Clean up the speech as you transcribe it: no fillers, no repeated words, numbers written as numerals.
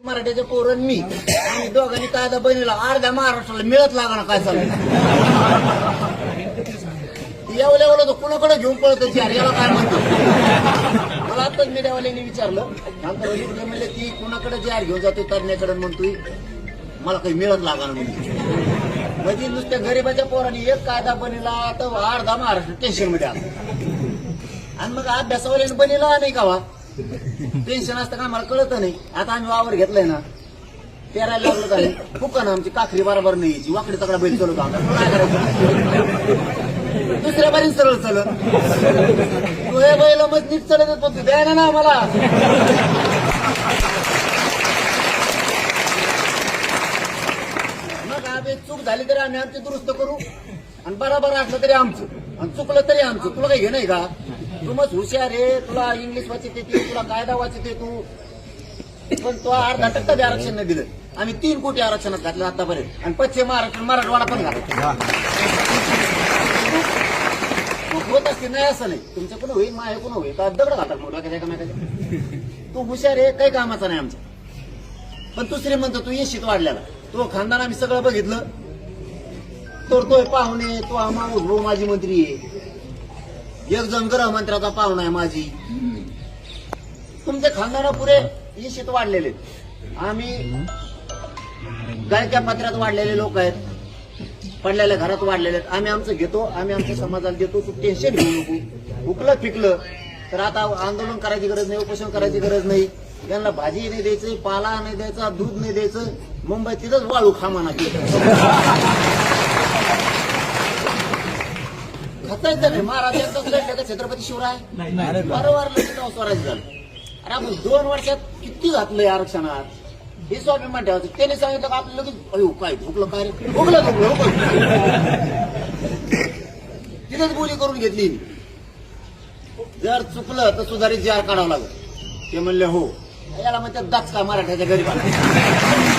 मराठ्याचे पोरण मी आणि दोघांनी कायदा बहिणीला अर्ध्या महाराष्ट्राला मिळत लागणार काय चाललं यावल्यावर तो कुणाकडे घेऊन पळत याला काय म्हणतो मला आताच मीडियावाल्यांनी विचारलं नंतर म्हणले ती कुणाकडे जे घेऊन जातो तरण्याकडे म्हणतोय मला काही मिळत लागणार म्हणून म्हणजे नुसत्या गरीबाच्या पोरांनी एक कायदा बनीला तर अर्धा महाराष्ट्र टेन्शन मध्ये आला आणि मग अभ्यासावाल्याने बनीला नाही का वा टेन्शन असतं का मला कळत नाही आता आम्ही वावर घेतलाय ना पेरायला लागलो काय फुकन आमची काखरी बरोबर नाही यायची वाकडी तकडा बैल चलवतो आमचा काय करायचं दुसऱ्या बारीन सरळ चलत तू हे बैल मग नीट चलत पण तू द्यायला ना मला मग आम्ही चूक झाली तरी आम्ही आमची दुरुस्त करू आणि बरोबर असलं तरी आमचं आणि चुकलं तरी आमचं तुला काही घेणं का तू मग हुशार आहे तुला इंग्लिश वाचित येते तुला कायदा वाचित तू पण तो अर्धा टक्का बी आरक्षण नाही दिलं आम्ही 3 कोटी आरक्षणात घातलं आतापर्यंत आणि पश्चिम महाराष्ट्र मराठवाडा पण घातला होत असते नाही असं नाही तुमच्या कोण होईल माझ्या कोण होईल का दगड घातात मोठा एकामेकाच्या तू हुशार आहे काही कामाचा नाही आमचा पण दुसरे म्हणतो तू येशीत वाढल्याला तो खानदान आम्ही सगळं बघितलं तर तो पाहुणे तो आम्हा माझी मंत्री आहे एक जण गृहमंत्र्याचा पाहुणा आहे माझी तुमच्या खानदाना पुरे येशीत वाढलेले आम्ही गायच्या पत्र्यात वाढलेले लोक आहेत पडलेल्या घरात वाढलेले आहेत आम्ही आमचं घेतो आम्ही आमच्या समाजाला देतो तू टेन्शन घेऊ नको हुकलं फिकलं तर आता आंदोलन करायची गरज नाही उपोषण करायची गरज नाही त्यांना भाजी नाही द्यायचं पाला नाही द्यायचा दूध नाही द्यायचं मुंबईत तिथंच वाळू खामाना खचायचं महाराज एकदाच लढले का छत्रपती शिवराय बरोबर स्वराज्य झालं अरे आपण 2 वर्षात किती घातलंय आरक्षणात हे स्वाभिमान ठेवायचं त्याने सांगितलं का आपलं लगेच अयो काय झोपलं काय रे झोपलं तिथेच बोली करून घेतली जर चुकलं तर सुधारित जार काढावं लागेल ते म्हणले हो याला म्हणतात दाच का मराठ्याच्या गरीबाला